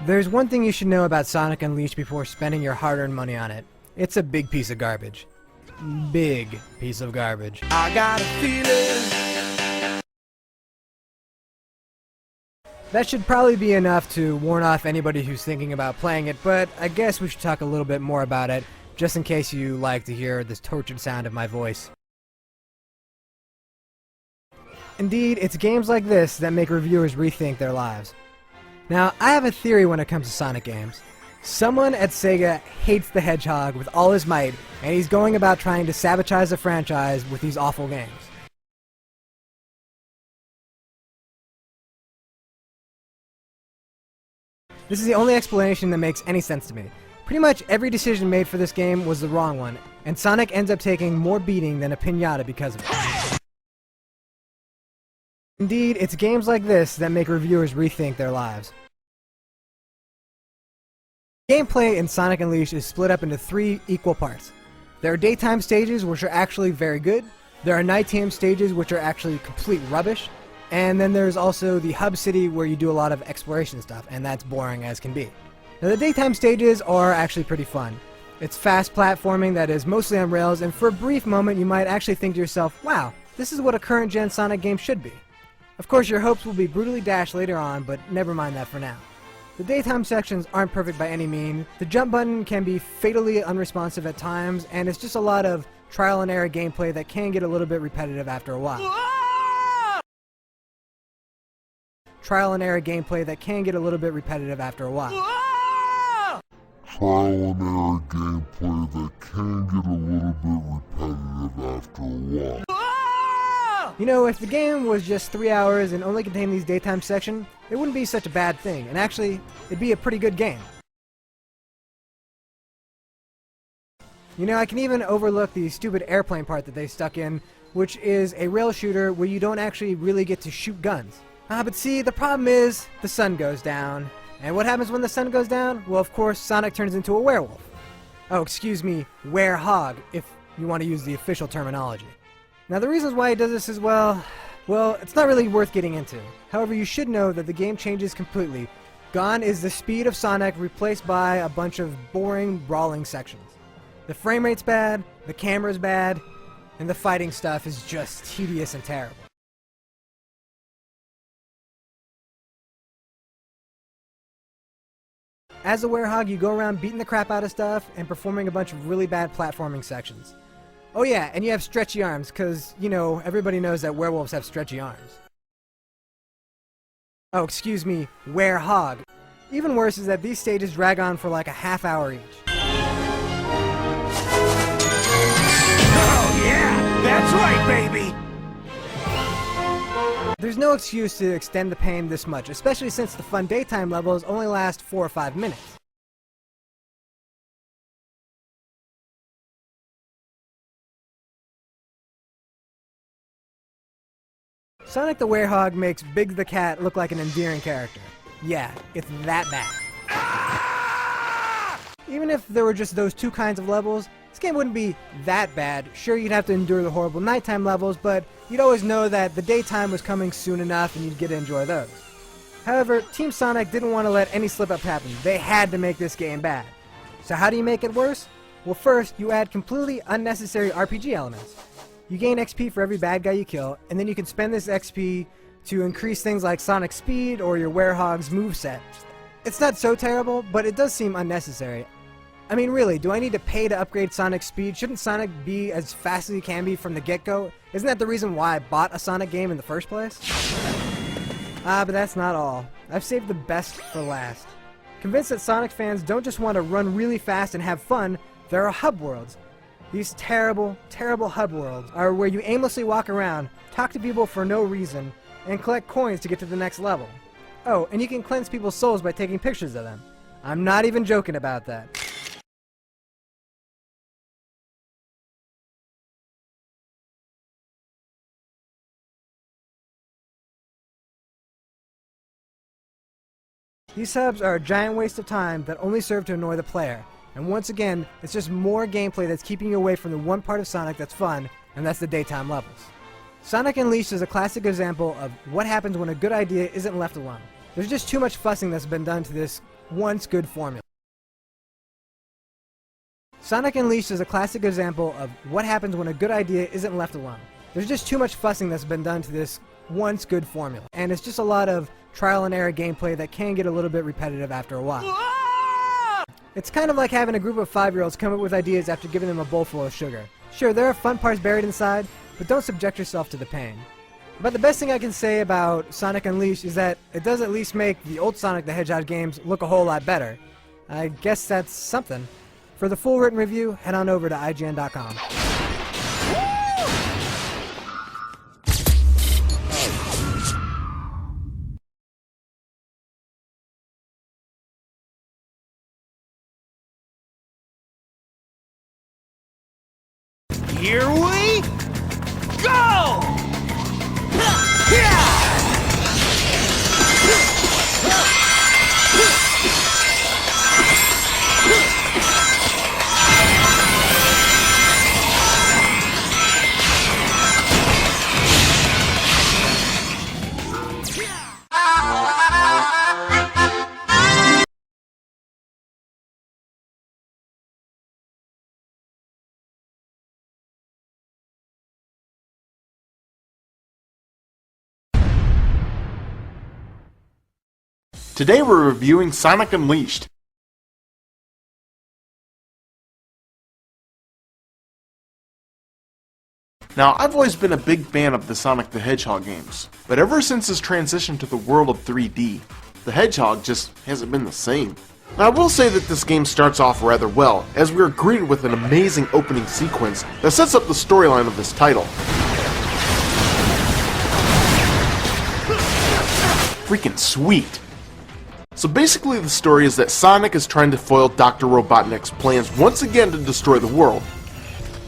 There's one thing you should know about Sonic Unleashed before spending your hard-earned money on it. It's a big piece of garbage. Big piece of garbage. I got a feeling. That should probably be enough to warn off anybody who's thinking about playing it, but I guess we should talk a little bit more about it, just in case you like to hear this tortured sound of my voice. Indeed, it's games like this that make reviewers rethink their lives. Now, I have a theory when it comes to Sonic games. Someone at Sega hates the Hedgehog with all his might, and he's going about trying to sabotage the franchise with these awful games. This is the only explanation that makes any sense to me. Pretty much every decision made for this game was the wrong one, and Sonic ends up taking more beating than a piñata because of it. Indeed, it's games like this that make reviewers rethink their lives. Gameplay in Sonic Unleashed is split up into 3 equal parts. There are daytime stages which are actually very good, there are nighttime stages which are actually complete rubbish, and then there's also the hub city where you do a lot of exploration stuff, and that's boring as can be. Now the daytime stages are actually pretty fun. It's fast platforming that is mostly on rails, and for a brief moment you might actually think to yourself, wow, this is what a current gen Sonic game should be. Of course your hopes will be brutally dashed later on, but never mind that for now. The daytime sections aren't perfect by any means. The jump button can be fatally unresponsive at times, and it's just a lot of trial and error gameplay that can get a little bit repetitive after a while. Trial and error gameplay that can get a little bit repetitive after a while. Trial and error gameplay that can get a little bit repetitive after a while. You know, if the game was just 3 hours and only contained these daytime sections, it wouldn't be such a bad thing, and actually, it'd be a pretty good game. You know, I can even overlook the stupid airplane part that they stuck in, which is a rail shooter where you don't actually really get to shoot guns. But see, the problem is, the sun goes down. And what happens when the sun goes down? Well, of course, Sonic turns into a werewolf. Oh, excuse me, werehog, if you want to use the official terminology. Now the reasons why he does this as well, it's not really worth getting into. However, you should know that the game changes completely. Gone is the speed of Sonic, replaced by a bunch of boring, brawling sections. The frame rate's bad, the camera's bad, and the fighting stuff is just tedious and terrible. As a werehog, you go around beating the crap out of stuff and performing a bunch of really bad platforming sections. Oh yeah, and you have stretchy arms, because, you know, everybody knows that werewolves have stretchy arms. Oh, excuse me, werehog. Even worse is that these stages drag on for like a half hour each. Oh yeah, that's right, baby! There's no excuse to extend the pain this much, especially since the fun daytime levels only last 4 or 5 minutes. Sonic the Werehog makes Big the Cat look like an endearing character. Yeah, it's that bad. Even if there were just those 2 kinds of levels, this game wouldn't be that bad. Sure, you'd have to endure the horrible nighttime levels, but you'd always know that the daytime was coming soon enough and you'd get to enjoy those. However, Team Sonic didn't want to let any slip-ups happen. They had to make this game bad. So how do you make it worse? Well, first, you add completely unnecessary RPG elements. You gain XP for every bad guy you kill, and then you can spend this XP to increase things like Sonic's speed or your Werehog's moveset. It's not so terrible, but it does seem unnecessary. I mean, really, do I need to pay to upgrade Sonic's speed? Shouldn't Sonic be as fast as he can be from the get-go? Isn't that the reason why I bought a Sonic game in the first place? But that's not all. I've saved the best for last. Convinced that Sonic fans don't just want to run really fast and have fun, there are hub worlds. These terrible, terrible hub worlds are where you aimlessly walk around, talk to people for no reason, and collect coins to get to the next level. Oh, and you can cleanse people's souls by taking pictures of them. I'm not even joking about that. These hubs are a giant waste of time that only serve to annoy the player. And once again, it's just more gameplay that's keeping you away from the one part of Sonic that's fun, and that's the daytime levels. Sonic Unleashed is a classic example of what happens when a good idea isn't left alone. There's just too much fussing that's been done to this once good formula. Sonic Unleashed is a classic example of what happens when a good idea isn't left alone. There's just too much fussing that's been done to this once good formula, and it's just a lot of trial and error gameplay that can get a little bit repetitive after a while. It's kind of like having a group of 5-year-olds come up with ideas after giving them a bowl full of sugar. Sure, there are fun parts buried inside, but don't subject yourself to the pain. But the best thing I can say about Sonic Unleashed is that it does at least make the old Sonic the Hedgehog games look a whole lot better. I guess that's something. For the full written review, head on over to IGN.com. Here we go! Yeah! Today we're reviewing Sonic Unleashed. Now, I've always been a big fan of the Sonic the Hedgehog games, but ever since his transition to the world of 3D, the Hedgehog just hasn't been the same. Now, I will say that this game starts off rather well, as we are greeted with an amazing opening sequence that sets up the storyline of this title. Freaking sweet! So basically the story is that Sonic is trying to foil Dr. Robotnik's plans once again to destroy the world.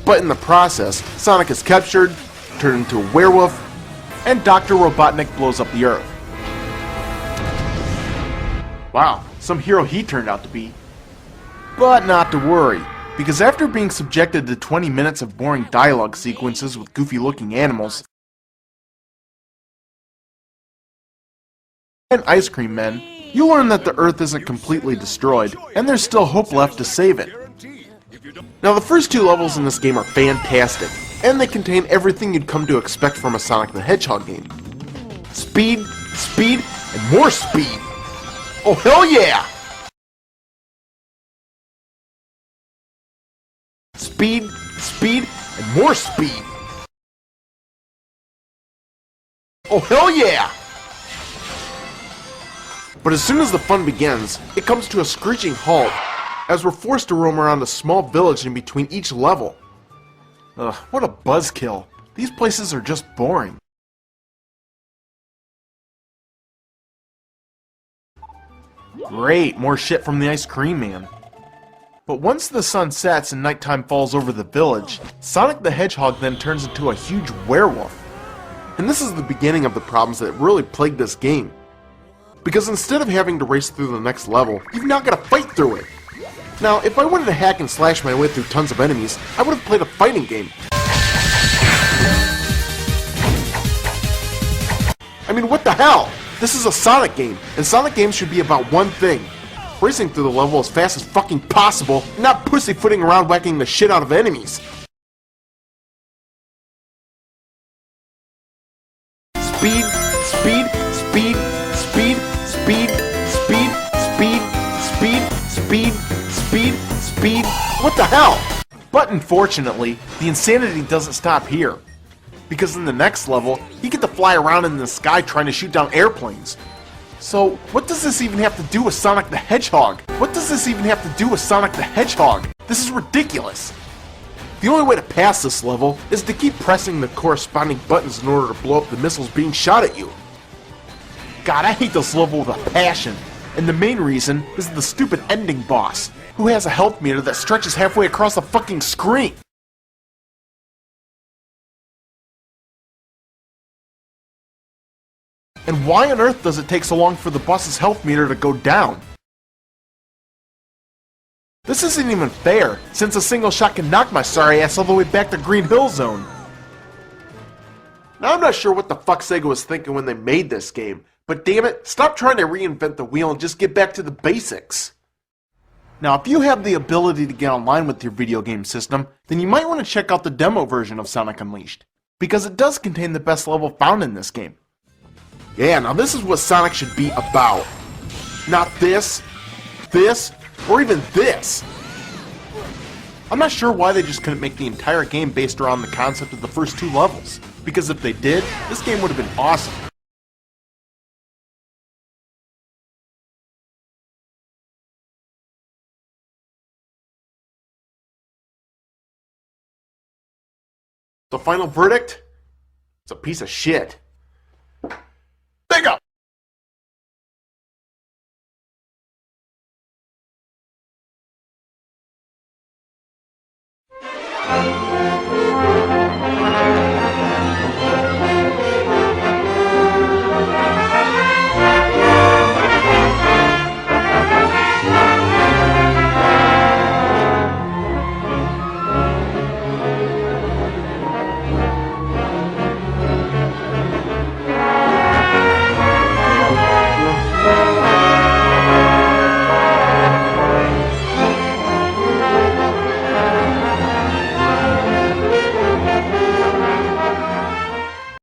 But in the process, Sonic is captured, turned into a werewolf, and Dr. Robotnik blows up the Earth. Wow, some hero he turned out to be. But not to worry, because after being subjected to 20 minutes of boring dialogue sequences with goofy looking animals, and ice cream men, you learn that the Earth isn't completely destroyed, and there's still hope left to save it. Now the first two levels in this game are fantastic, and they contain everything you'd come to expect from a Sonic the Hedgehog game. Speed, speed, and more speed! Oh hell yeah! Speed, speed, and more speed! Oh hell yeah! But as soon as the fun begins, it comes to a screeching halt, as we're forced to roam around a small village in between each level. Ugh, what a buzzkill. These places are just boring. Great, more shit from the ice cream man. But once the sun sets and nighttime falls over the village, Sonic the Hedgehog then turns into a huge werewolf. And this is the beginning of the problems that really plagued this game. Because instead of having to race through the next level, you've now got to fight through it. Now, if I wanted to hack and slash my way through tons of enemies, I would have played a fighting game. I mean, what the hell? This is a Sonic game, and Sonic games should be about one thing: racing through the level as fast as fucking possible, and not pussyfooting around whacking the shit out of enemies. Speed, speed, speed, speed, speed, speed, speed, speed, speed, speed, speed. What the hell? But unfortunately, the insanity doesn't stop here. Because in the next level, you get to fly around in the sky trying to shoot down airplanes. So, what does this even have to do with Sonic the Hedgehog? What does this even have to do with Sonic the Hedgehog? This is ridiculous. The only way to pass this level is to keep pressing the corresponding buttons in order to blow up the missiles being shot at you. God, I hate this level with a passion. And the main reason is the stupid ending boss, who has a health meter that stretches halfway across the fucking screen. And why on earth does it take so long for the boss's health meter to go down? This isn't even fair, since a single shot can knock my sorry ass all the way back to Green Hill Zone. Now I'm not sure what the fuck Sega was thinking when they made this game, But damn it, stop trying to reinvent the wheel and just get back to the basics. Now, if you have the ability to get online with your video game system, then you might want to check out the demo version of Sonic Unleashed, because it does contain the best level found in this game. Yeah, now this is what Sonic should be about. Not this, or even this. I'm not sure why they just couldn't make the entire game based around the concept of the first 2 levels, because if they did, this game would have been awesome. The final verdict? It's a piece of shit. Bingo!